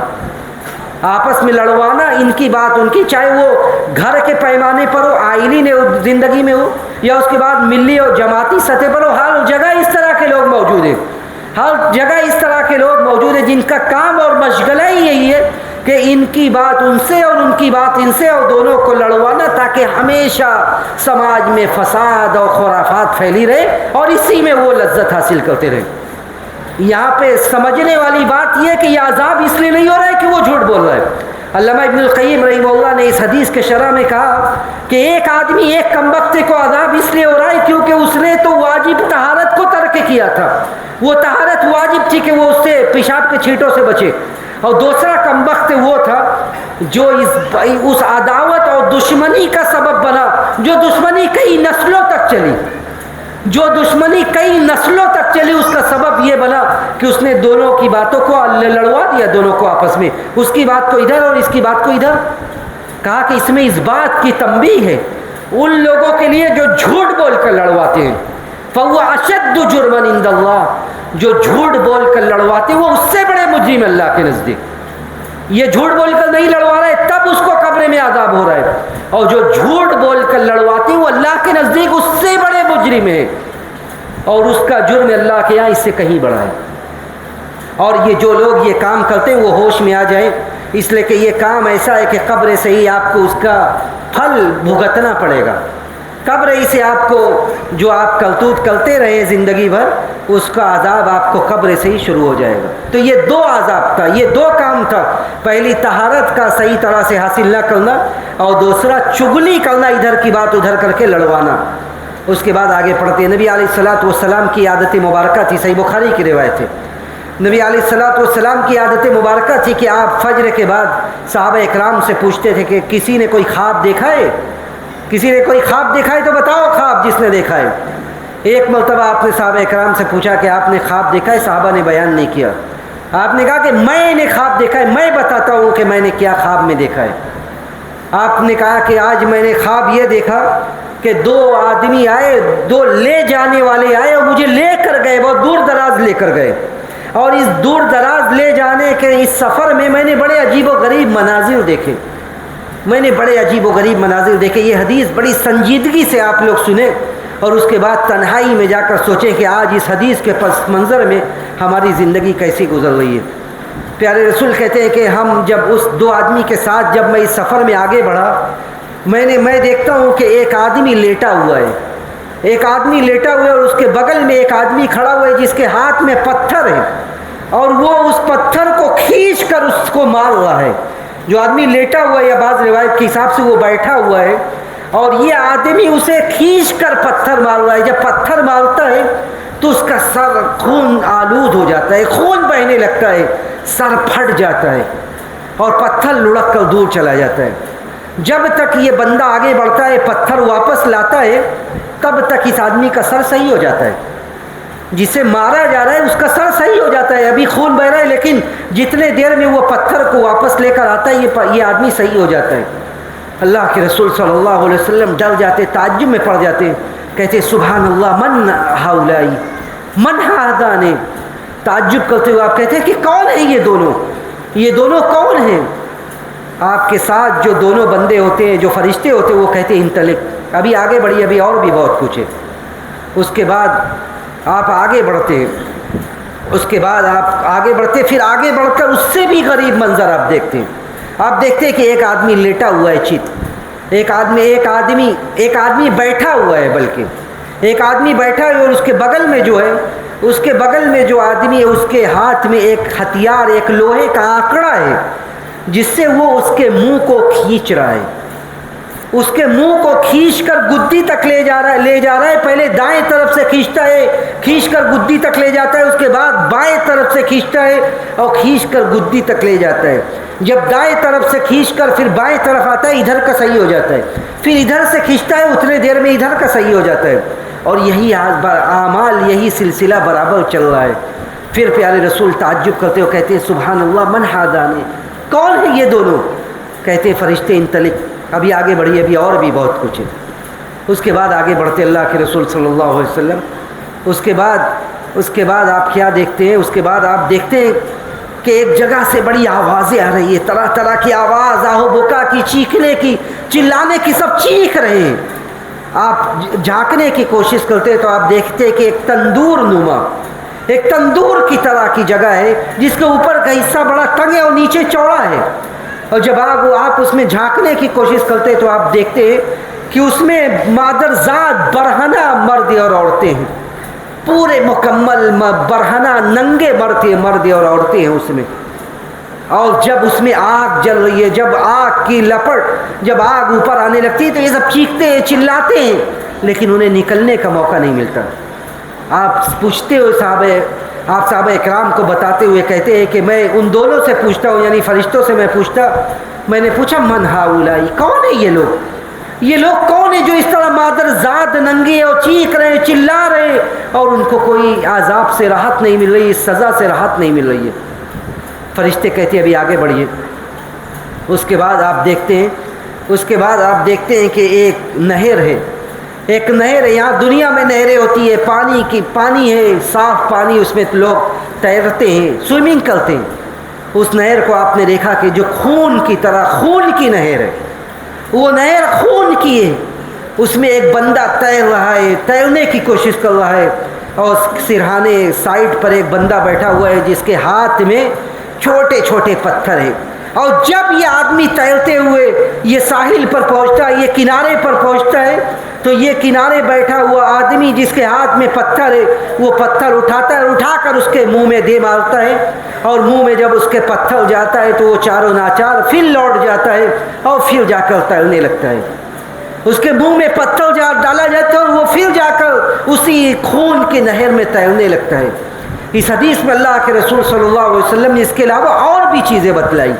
آپس میں لڑوانا، ان کی بات ان کی، چاہے وہ گھر کے پیمانے پر ہو، آئینی زندگی میں ہو، یا اس کے بعد ملی اور جماعتی سطح پر ہو۔ ہر جگہ اس طرح کے لوگ موجود ہیں، ہر جگہ اس طرح کے لوگ موجود ہیں جن کا کام اور مشغلہ ہی یہی ہے کہ ان کی بات ان سے اور ان کی بات ان سے، اور دونوں کو لڑوانا، تاکہ ہمیشہ سماج میں فساد اور خرافات پھیلی رہے اور اسی میں وہ لذت حاصل کرتے رہے۔ یہاں پہ سمجھنے والی بات یہ ہے کہ یہ عذاب اس لیے نہیں ہو رہا ہے کہ وہ جھوٹ بول رہا ہے۔ علامہ ابن القیم رحمہ اللہ نے اس حدیث کے شرح میں کہا کہ ایک آدمی، ایک کمبخت کو عذاب اس لیے ہو رہا ہے کیونکہ اس نے تو واجب طہارت کو ترک کیا تھا، وہ طہارت واجب تھی کہ وہ اس سے پیشاب کے چھینٹوں سے بچے، اور دوسرا کمبخت وہ تھا جو اس عداوت اور دشمنی کا سبب بنا، جو دشمنی کئی نسلوں تک چلی، جو دشمنی کئی نسلوں تک چلی، اس کا سبب یہ بنا کہ اس نے دونوں کی باتوں کو لڑوا دیا، دونوں کو آپس میں، اس کی بات کو ادھر اور اس کی بات کو ادھر۔ کہا کہ اس میں اس بات کی تنبیہ ہے ان لوگوں کے لیے جو جھوٹ بول کر لڑواتے ہیں، فَهُوَ أَشَدُّ جُرْمًا عِندَ اللَّهِ، جو جھوٹ بول کر لڑواتے ہیں وہ اس سے بڑے مجرم اللہ کے نزدیک۔ یہ جھوٹ بول کر نہیں لڑوا رہے تب اس کو قبر میں عذاب ہو رہا ہے، اور جو جھوٹ بول کر لڑواتے ہیں وہ اللہ کے نزدیک اس سے بڑے مجرم ہیں، اور اس کا جرم اللہ کے یہاں اس سے کہیں بڑا ہے۔ اور یہ جو لوگ یہ کام کرتے ہیں وہ ہوش میں آ جائیں، اس لیے کہ یہ کام ایسا ہے کہ قبر سے ہی آپ کو اس کا پھل بھگتنا پڑے گا۔ قبر ہی سے آپ کو جو آپ کرتوت کرتے رہے زندگی بھر، اس کا عذاب آپ کو قبر سے ہی شروع ہو جائے گا۔ تو یہ دو عذاب تھا، یہ دو کام تھا، پہلی طہارت کا صحیح طرح سے حاصل نہ کرنا، اور دوسرا چگلی کرنا، ادھر کی بات ادھر کر کے لڑوانا۔ اس کے بعد آگے پڑھتے ہیں، نبی علیہ الصلوۃ والسلام کی عادت مبارکہ تھی، صحیح بخاری کی روایت ہے، نبی علیہ الصلوۃ والسلام کی عادت مبارکہ تھی کہ آپ فجر کے بعد صحابہ اکرام سے پوچھتے تھے کہ کسی نے کوئی خواب دیکھا ہے؟ کسی نے کوئی خواب دیکھا ہے تو بتاؤ خواب جس نے دیکھا ہے۔ ایک مرتبہ آپ نے صحابہ اکرام سے پوچھا کہ آپ نے خواب دیکھا ہے؟ صحابہ نے بیان نہیں کیا۔ آپ نے کہا کہ میں نے خواب دیکھا ہے، میں بتاتا ہوں کہ میں نے کیا خواب میں دیکھا ہے۔ آپ نے کہا کہ آج میں نے خواب یہ دیکھا کہ دو آدمی آئے، دو لے جانے والے آئے اور مجھے لے کر گئے، بہت دور دراز لے کر گئے، اور اس دور دراز لے جانے کے اس سفر میں نے بڑے عجیب و غریب مناظر دیکھے، میں نے بڑے عجیب و غریب مناظر دیکھے۔ یہ حدیث بڑی سنجیدگی سے آپ لوگ سنیں اور اس کے بعد تنہائی میں جا کر سوچیں کہ آج اس حدیث کے پس منظر میں ہماری زندگی کیسی گزر رہی ہے۔ پیارے رسول کہتے ہیں کہ ہم جب اس دو آدمی کے ساتھ جب میں اس سفر میں آگے بڑھا، میں دیکھتا ہوں کہ ایک آدمی لیٹا ہوا ہے، ایک آدمی لیٹا ہوا ہے، اور اس کے بغل میں ایک آدمی کھڑا ہوا ہے جس کے ہاتھ میں پتھر ہے، اور وہ اس پتھر کو کھینچ کر اس کو مار رہا ہے۔ جو آدمی لیٹا ہوا ہے یا بعض روایت کے حساب سے وہ بیٹھا ہوا ہے اور یہ آدمی اسے کھینچ کر پتھر مار رہا ہے. جب پتھر مارتا ہے تو اس کا سر خون آلود ہو جاتا ہے, خون بہنے لگتا ہے, سر پھٹ جاتا ہے اور پتھر لڑک کر دور چلا جاتا ہے. جب تک یہ بندہ آگے بڑھتا ہے, پتھر واپس لاتا ہے, تب تک اس آدمی کا سر صحیح ہو جاتا ہے. جسے مارا جا رہا ہے اس کا سر صحیح ہو جاتا ہے, ابھی خون بہ رہا ہے, لیکن جتنے دیر میں وہ پتھر کو واپس لے کر آتا ہے یہ آدمی صحیح ہو جاتا ہے. اللہ کے رسول صلی اللہ علیہ وسلم ڈر جاتے, تعجب میں پڑ جاتے, کہتے سبحان اللہ من ہؤلائی من ہذان. تعجب کرتے ہوئے آپ کہتے ہیں کہ کون ہیں یہ دونوں کون ہیں؟ آپ کے ساتھ جو دونوں بندے ہوتے ہیں, جو فرشتے ہوتے ہیں, وہ کہتے ہیں انطلق, ابھی آگے بڑھیے, ابھی اور بھی بہت کچھ ہے. اس کے بعد آپ آگے بڑھتے ہیں, پھر آگے بڑھ کر اس سے بھی غریب منظر آپ دیکھتے ہیں. آپ دیکھتے ہیں کہ ایک آدمی لیٹا ہوا ہے چیت, ایک آدمی بیٹھا ہوا ہے, بلکہ ایک آدمی بیٹھا ہے اور اس کے بغل میں جو آدمی ہے اس کے ہاتھ میں ایک ہتھیار, ایک لوہے کا آنکڑا ہے جس سے وہ اس کے منہ کو کھینچ رہا ہے. اس کے منہ کو کھینچ کر گدی تک لے جا رہا ہے. پہلے دائیں طرف سے کھینچتا ہے, کھینچ کر گدی تک لے جاتا ہے. اس کے بعد بائیں طرف سے کھینچتا ہے اور کھینچ کر گدی تک لے جاتا ہے. جب دائیں طرف سے کھینچ کر پھر بائیں طرف آتا ہے, ادھر کا صحیح ہو جاتا ہے. پھر ادھر سے کھینچتا ہے, اتنے دیر میں ادھر کا صحیح ہو جاتا ہے. اور یہی اعمال, یہی سلسلہ برابر چل رہا ہے. پھر پیارے رسول تعجب کرتے ہو کہتے ہیں سبحان اللہ من ہذان, کون ہے یہ دونوں؟ کہتے ہیں فرشتے انطلق, ابھی آگے بڑھیے, ابھی اور بھی بہت کچھ ہے. اس کے بعد آگے بڑھتے اللہ کے رسول صلی اللہ علیہ وسلم. اس کے بعد آپ کیا دیکھتے ہیں؟ اس کے بعد آپ دیکھتے ہیں کہ ایک جگہ سے بڑی آوازیں آ رہی ہے, طرح طرح کی آواز, آہو بکا کی, چیخنے کی, چلانے کی, سب چیخ رہے ہیں. آپ جھانکنے کی کوشش کرتے تو آپ دیکھتے ہیں کہ ایک تندور کی طرح کی جگہ ہے جس کے اوپر کا حصہ بڑا تنگ ہے اور نیچے چوڑا ہے. اور جب آپ اس میں جھانکنے کی کوشش کرتے تو آپ دیکھتے ہیں کہ اس میں مادرزاد برہنہ مرد اور عورتیں ہیں, پورے مکمل برہنہ ننگے مرد اور عورتیں ہیں اس میں. اور جب اس میں آگ جل رہی ہے, جب آگ کی لپٹ, جب آگ اوپر آنے لگتی ہے تو یہ سب چیختے ہیں, چلاتے ہیں, لیکن انہیں نکلنے کا موقع نہیں ملتا. آپ پوچھتے ہو صحابہ اکرام کو بتاتے ہوئے کہتے ہیں کہ میں ان دونوں سے پوچھتا ہوں, یعنی فرشتوں سے میں نے پوچھا من ہؤلائی, کون ہے یہ لوگ کون ہیں جو اس طرح مادرزاد ننگے اور چیخ رہے ہیں, چلا رہے ہیں, اور ان کو کوئی عذاب سے راحت نہیں مل رہی, سزا سے راحت نہیں مل رہی ہے. فرشتے کہتے ہیں ابھی آگے بڑھیے. اس کے بعد آپ دیکھتے ہیں کہ ایک نہر ہے. یہاں دنیا میں نہریں ہوتی ہے, پانی ہے, صاف پانی, اس میں لوگ تیرتے ہیں, سوئمنگ کرتے ہیں. اس نہر کو آپ نے دیکھا کہ جو خون کی نہر ہے, وہ نہر خون کی ہے. اس میں ایک بندہ تیر رہا ہے, تیرنے کی کوشش کر رہا ہے, اور سرہانے سائڈ پر ایک بندہ بیٹھا ہوا ہے جس کے ہاتھ میں چھوٹے چھوٹے پتھر ہیں. اور جب یہ آدمی تیرتے ہوئے یہ ساحل پر پہنچتا ہے, یہ کنارے پر پہنچتا ہے, تو یہ کنارے بیٹھا ہوا آدمی جس کے ہاتھ میں پتھر ہے, وہ پتھر اٹھاتا ہے, اٹھا کر اس کے منہ میں دے مارتا ہے. اور منہ میں جب اس کے پتھر جاتا ہے تو وہ چاروں ناچار پھر لوٹ جاتا ہے اور پھر جا کر تیرنے لگتا ہے. اس کے منہ میں پتھر ڈالا جاتا ہے اور وہ پھر جا کر اسی خون کی نہر میں تیرنے لگتا ہے. اس حدیث میں اللہ کے رسول صلی اللہ علیہ وسلم نے اس کے علاوہ اور بھی چیزیں بتلائی,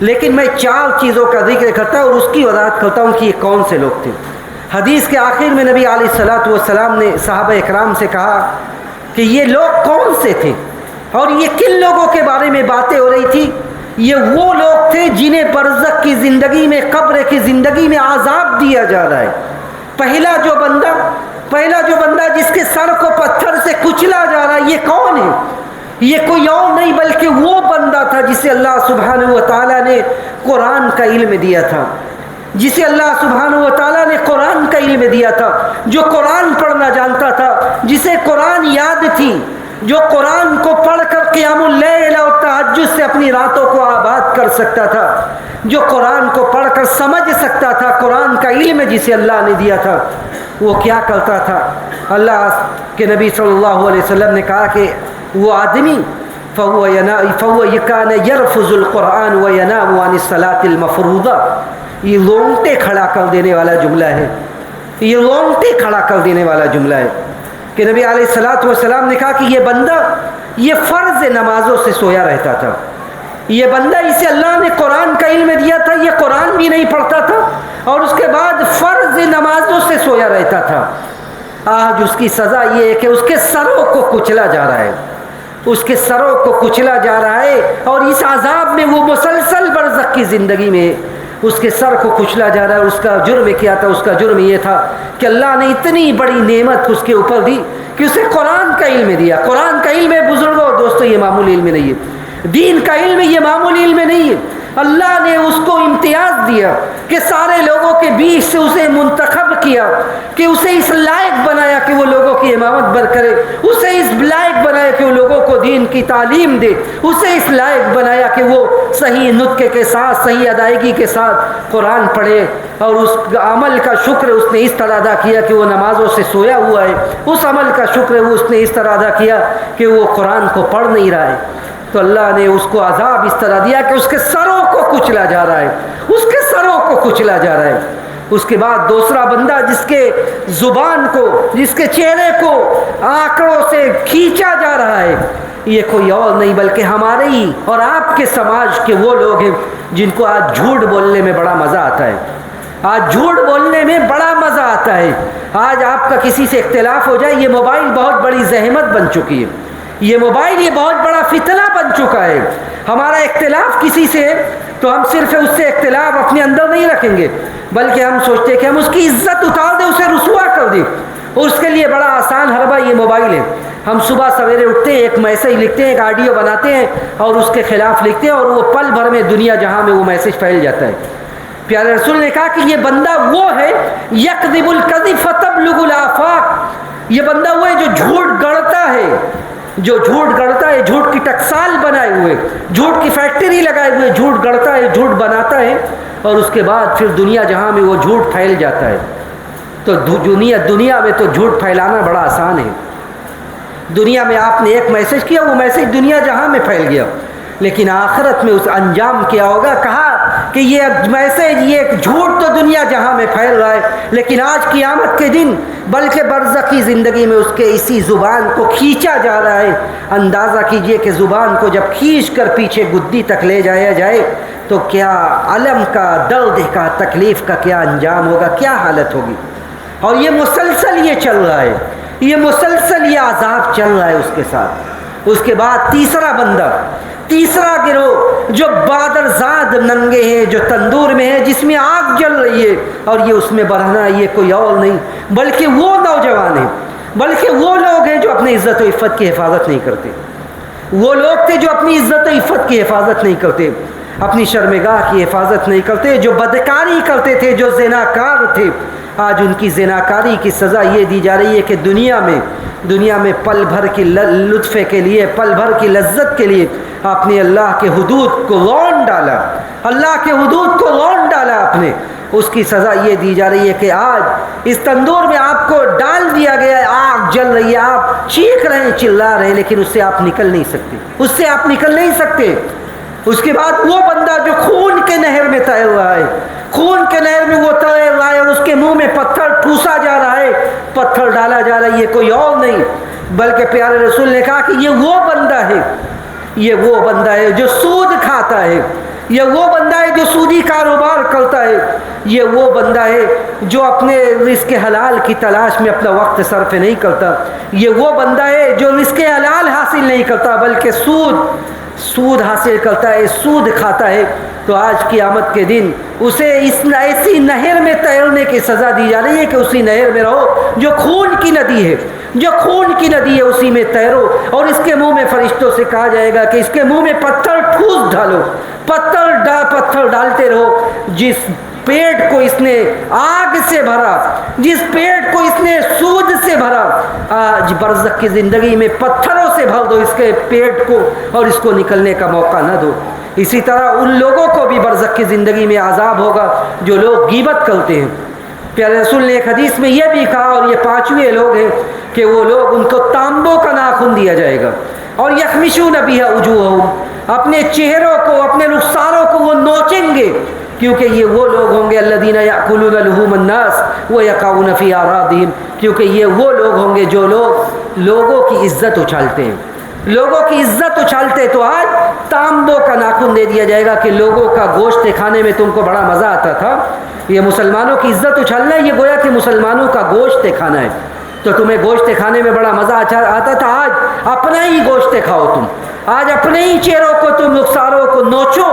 لیکن میں 4 چیزوں کا ذکر کرتا ہوں اور اس کی وضاحت کرتا ہوں کہ یہ کون سے لوگ تھے. حدیث کے آخر میں نبی علیہ الصلوۃ والسلام نے صحابہ اکرام سے کہا کہ یہ لوگ کون سے تھے اور یہ کن لوگوں کے بارے میں باتیں ہو رہی تھی. یہ وہ لوگ تھے جنہیں برزخ کی زندگی میں, قبر کی زندگی میں عذاب دیا جا رہا ہے. پہلا جو بندہ جس کے سر کو پتھر سے کچلا جا رہا ہے, یہ کون ہے؟ یہ کوئی اور نہیں بلکہ وہ بندہ تھا جسے اللہ سبحانہ و تعالیٰ نے قرآن کا علم دیا تھا, جو قرآن پڑھنا جانتا تھا, جسے قرآن یاد تھی, جو قرآن کو پڑھ کر قیام اللیل اور تہجد سے اپنی راتوں کو آباد کر سکتا تھا, جو قرآن کو پڑھ کر سمجھ سکتا تھا, قرآن کا علم جسے اللہ نے دیا تھا. وہ کیا کرتا تھا؟ اللہ کے نبی صلی اللہ علیہ وسلم نے کہا کہ وہ آدمی فهو كان يرفض القرآن وينام عن الصلاة المفروضہ. یہ رونگٹے کھڑا کر دینے والا جملہ ہے، یہ رونگٹے کھڑا کر دینے والا جملہ ہے کہ نبی علیہ الصلوۃ والسلام نے کہا کہ یہ بندہ یہ فرض نمازوں سے سویا رہتا تھا، یہ بندہ اسے اللہ نے قرآن کا علم دیا تھا، یہ قرآن بھی نہیں پڑھتا تھا اور اس کے بعد فرض نمازوں سے سویا رہتا تھا. آج اس کی سزا یہ ہے کہ اس کے سروں کو کچلا جا رہا ہے، اس کے سروں کو کچلا جا رہا ہے اور اس عذاب میں وہ مسلسل برزخ کی زندگی میں اس کے سر کو کچلا جا رہا ہے. اس کا جرم کیا تھا؟ اس کا جرم یہ تھا کہ اللہ نے اتنی بڑی نعمت اس کے اوپر دی کہ اسے قرآن کا علم دیا. قرآن کا علم ہے بزرگوں دوستو، یہ معمولی علم نہیں ہے. دین کا علم یہ معمولی علم نہیں ہے. اللہ نے اس کو امتیاز دیا کہ سارے لوگوں کے بیچ سے اسے منتخب کیا، کہ اسے اس لائق بنایا کہ وہ لوگوں کی امامت بر کرے، اسے اس لائق بنایا کہ وہ لوگوں کو دین کی تعلیم دے، اسے اس لائق بنایا کہ وہ صحیح نطق کے ساتھ، صحیح ادائیگی کے ساتھ قرآن پڑھے. اور اس عمل کا شکر اس نے اس طرح ادا کیا کہ وہ نمازوں سے سویا ہوا ہے. اس عمل کا شکر وہ اس نے اس طرح ادا کیا کہ وہ قرآن کو پڑھ نہیں رہا ہے. تو اللہ نے اس کو عذاب اس طرح دیا کہ اس کے سروں کو کچلا جا رہا ہے، اس کے سروں کو کچلا جا رہا ہے. اس کے بعد دوسرا بندہ جس کے زبان کو، جس کے چہرے کو آنکڑوں سے کھینچا جا رہا ہے، یہ کوئی اور نہیں بلکہ ہمارے ہی اور آپ کے سماج کے وہ لوگ ہیں جن کو آج جھوٹ بولنے میں بڑا مزہ آتا ہے. آج جھوٹ بولنے میں بڑا مزہ آتا ہے. آج آپ کا کسی سے اختلاف ہو جائے، یہ موبائل بہت بڑی زحمت بن چکی ہے، یہ موبائل یہ بہت بڑا فتنہ بن چکا ہے. ہمارا اختلاف کسی سے تو ہم صرف اس سے اختلاف اپنے اندر نہیں رکھیں گے بلکہ ہم سوچتے ہیں کہ ہم اس کی عزت اتار دیں، اسے رسوا کر دیں. اور اس کے لیے بڑا آسان حربہ یہ موبائل ہے. ہم صبح سویرے اٹھتے ہیں، ایک میسج لکھتے ہیں، ایک آڈیو بناتے ہیں اور اس کے خلاف لکھتے ہیں اور وہ پل بھر میں دنیا جہاں میں وہ میسج پھیل جاتا ہے. پیارے رسول نے کہا کہ یہ بندہ وہ ہے یکذب الکذب فتبلغ الآفاق، یہ بندہ وہ ہے جو جھوٹ گڑتا ہے، جو جھوٹ گڑتا ہے، جھوٹ کی ٹکسال بنائے ہوئے، جھوٹ کی فیکٹری لگائے ہوئے جھوٹ گڑتا ہے، جھوٹ بناتا ہے اور اس کے بعد پھر دنیا جہاں میں وہ جھوٹ پھیل جاتا ہے. تو دنیا میں تو جھوٹ پھیلانا بڑا آسان ہے. دنیا میں آپ نے ایک میسج کیا، وہ میسج دنیا جہاں میں پھیل گیا، لیکن آخرت میں اس انجام کیا ہوگا؟ کہا کہ یہ میسج، یہ جھوٹ تو دنیا جہاں میں پھیل رہا ہے، لیکن آج قیامت کے دن بلکہ برزخی زندگی میں اس کے اسی زبان کو کھینچا جا رہا ہے. اندازہ کیجئے کہ زبان کو جب کھینچ کر پیچھے گدی تک لے جایا جائے تو کیا علم کا، درد کا، تکلیف کا کیا انجام ہوگا، کیا حالت ہوگی. اور یہ مسلسل یہ چل رہا ہے، یہ مسلسل یہ عذاب چل رہا ہے اس کے ساتھ. اس کے بعد تیسرا بندہ، تیسرا گروہ جو بادرزاد ننگے ہیں، جو تندور میں ہے، جس میں آگ جل رہی ہے اور یہ اس میں بڑھنا، یہ کوئی اور نہیں بلکہ وہ نوجوان ہیں، بلکہ وہ لوگ ہیں جو اپنی عزت و عفت کی حفاظت نہیں کرتے. وہ لوگ تھے جو اپنی عزت و عفت کی حفاظت نہیں کرتے، اپنی شرمگاہ کی حفاظت نہیں کرتے، جو بدکاری کرتے تھے، جو زناکار تھے. آج ان کی زناکاری کی سزا یہ دی جا رہی ہے کہ دنیا میں پل بھر کی لطفے کے لیے، پل بھر کی لذت کے لیے آپ نے اللہ کے حدود کو رون ڈالا، اللہ کے حدود کو رون ڈالا آپ نے. اس کی سزا یہ دی جا رہی ہے کہ آج اس تندور میں آپ کو ڈال دیا گیا ہے، آگ جل رہی ہے، آپ چیخ رہے ہیں، چلا رہے ہیں، لیکن اس سے آپ نکل نہیں سکتے، اس سے آپ نکل نہیں سکتے. اس کے بعد وہ بندہ جو خون کے نہر میں تیر رہا ہے، خون کے نہر میں وہ تیر رہا ہے اور اس کے منہ میں پتھر ٹھوسا جا رہا ہے، پتھر ڈالا جا رہا ہے، یہ کوئی اور نہیں بلکہ پیارے رسول نے کہا کہ یہ وہ بندہ ہے، یہ وہ بندہ ہے جو سود کھاتا ہے، یہ وہ بندہ ہے جو سودی کاروبار کرتا ہے، یہ وہ بندہ ہے جو اپنے رزق حلال کی تلاش میں اپنا وقت صرف نہیں کرتا، یہ وہ بندہ ہے جو رزق حلال حاصل نہیں کرتا بلکہ سود حاصل کرتا ہے، سود کھاتا ہے. تو آج قیامت کے دن اسے اس ایسی نہر میں تیرنے کی سزا دی جا رہی ہے کہ اسی نہر میں رہو جو خون کی ندی ہے، جو خون کی ندی ہے، اسی میں تیرو. اور اس کے منہ میں فرشتوں سے کہا جائے گا کہ اس کے منہ میں پتھر ٹھوس ڈالو، پتھر ڈالتے رہو. جس پیٹ کو اس نے آگ سے بھرا، جس پیٹ کو اس نے سود سے بھرا، آج برزخ کی زندگی میں پتھروں سے بھر دو اس کے پیٹ کو اور اس کو نکلنے کا موقع نہ دو. اسی طرح ان لوگوں کو بھی برزخ کی زندگی میں عذاب ہوگا جو لوگ غیبت کرتے ہیں. پیارے رسول نے ایک حدیث میں یہ بھی کہا، اور یہ پانچویں لوگ ہیں کہ وہ لوگ، ان کو تانبوں کا ناخن دیا جائے گا. اور یخمشون بہا وجوہہم، اپنے چہروں کو، اپنے رخساروں کو وہ نوچیں گے، کیونکہ یہ وہ لوگ ہوں گے الذین یأکلون لحوم الناس ویقعون فی اعراضہم، کیونکہ یہ وہ لوگ ہوں گے جو لوگ لوگوں کی عزت اچھالتے ہیں، لوگوں کی عزت اچھالتے۔ تو آج تانبوں کا ناخن دے دیا جائے گا کہ لوگوں کا گوشت کھانے میں تم کو بڑا مزہ آتا تھا، یہ مسلمانوں کی عزت اچھالنا ہے، یہ گویا کہ مسلمانوں کا گوشت کھانا ہے، تو تمہیں گوشت کھانے میں بڑا مزہ آتا تھا، آج اپنا ہی گوشت کھاؤ تم، آج اپنے ہی چہروں کو تم رخساروں کو نوچو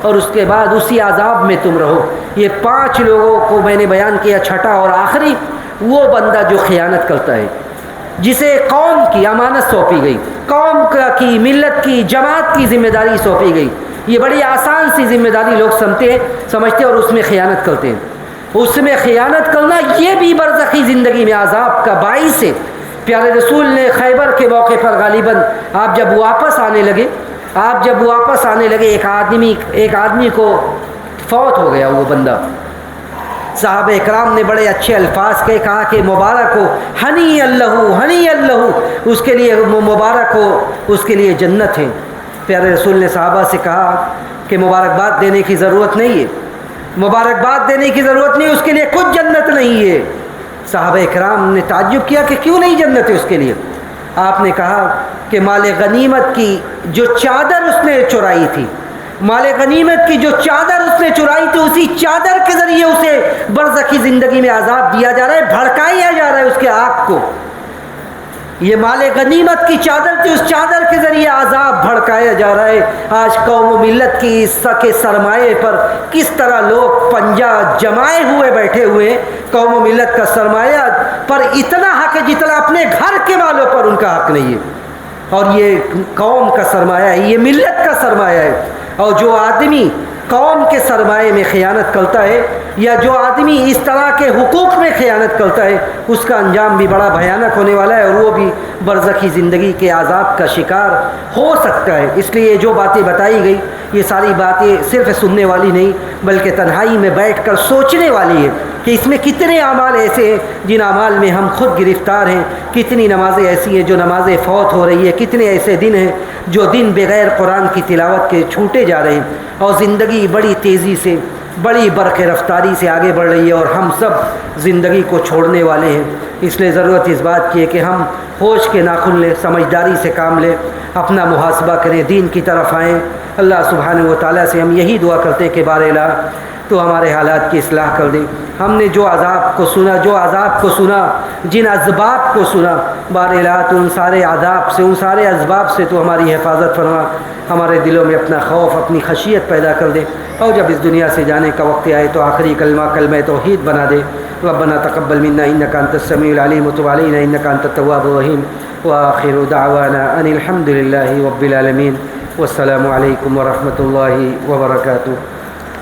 اور اس کے بعد اسی عذاب میں تم رہو۔ یہ 5 لوگوں کو میں نے بیان کیا۔ چھٹا اور آخری وہ بندہ جو خیانت کرتا ہے، جسے قوم کی امانت سونپی گئی، قوم کی، ملت کی، جماعت کی ذمہ داری سونپی گئی، یہ بڑی آسان سی ذمہ داری لوگ سمجھتے اور اس میں خیانت کرتے ہیں۔ اس میں خیانت کرنا یہ بھی برزخی زندگی میں عذاب کا باعث ہے۔ پیارے رسول نے خیبر کے موقع پر غالباً آپ جب واپس آنے لگے ایک آدمی کو فوت ہو گیا، وہ بندہ، صحابہ اکرام نے بڑے اچھے الفاظ کہا کہ مبارک ہو، ہنی اللہ، اس کے لیے مبارک ہو، اس کے لیے جنت ہے۔ پیارے رسول نے صحابہ سے کہا کہ مبارکباد دینے کی ضرورت نہیں ہے، مبارکباد دینے کی ضرورت نہیں، اس کے لیے کچھ جنت نہیں ہے۔ صحابہ اکرام نے تعجب کیا کہ کیوں نہیں جنت ہے اس کے لیے؟ آپ نے کہا کہ مال غنیمت کی جو چادر اس نے چرائی تھی، مال غنیمت کی جو چادر اس نے چرائی تھی، اسی چادر کے ذریعے اسے برزخی زندگی میں عذاب دیا جا رہا ہے، بھڑکایا جا رہا ہے اس کے آنکھ کو۔ یہ مال غنیمت کی چادر تھی، اس چادر کے ذریعے عذاب بھڑکایا جا رہا ہے۔ آج قوم و ملت کی کے سرمایے پر کس طرح لوگ پنجہ جمائے ہوئے بیٹھے ہوئے ہیں۔ قوم و ملت کا سرمایہ پر اتنا حق ہے جتنا اپنے گھر کے والوں پر ان کا حق نہیں ہے، اور یہ قوم کا سرمایہ ہے، یہ ملت کا سرمایہ ہے۔ اور جو آدمی قوم کے سرمایے میں خیانت کرتا ہے، یا جو آدمی اس طرح کے حقوق میں خیانت کرتا ہے، اس کا انجام بھی بڑا بھیانک ہونے والا ہے، اور وہ بھی برزخی زندگی کے عذاب کا شکار ہو سکتا ہے۔ اس لیے جو باتیں بتائی گئی، یہ ساری باتیں صرف سننے والی نہیں بلکہ تنہائی میں بیٹھ کر سوچنے والی ہے کہ اس میں کتنے اعمال ایسے ہیں جن اعمال میں ہم خود گرفتار ہیں، کتنی نمازیں ایسی ہیں جو نمازیں فوت ہو رہی ہے، کتنے ایسے دن ہیں جو دن بغیر قرآن کی تلاوت کے چھوٹے جا رہے ہیں، اور زندگی بڑی تیزی سے، بڑی برق رفتاری سے آگے بڑھ رہی ہے، اور ہم سب زندگی کو چھوڑنے والے ہیں۔ اس لیے ضرورت اس بات کی ہے کہ ہم ہوش کے ناخن لیں، سمجھداری سے کام لیں، اپنا محاسبہ کریں، دین کی طرف آئیں۔ اللہ سبحانہ و تعالیٰ سے ہم یہی دعا کرتے ہیں کہ بار الہ تو ہمارے حالات کی اصلاح کر دیں۔ ہم نے جو عذاب کو سنا، جن اسباب کو سنا، بار الہ تو ان سارے عذاب سے، ان سارے اسباب سے تو ہماری حفاظت فرما، ہمارے دلوں میں اپنا خوف، اپنی خشیت پیدا کر دے، اور جب اس دنیا سے جانے کا وقت آئے تو آخری کلمہ توحید بنا دے۔ ربنا تقبل منا انک انت السمیع العلیم وتب علینا انک انت التواب الرحیم، وآخر دعوانا ان الحمد للہ رب العالمین، والسلام علیکم ورحمۃ اللہ وبرکاتہ۔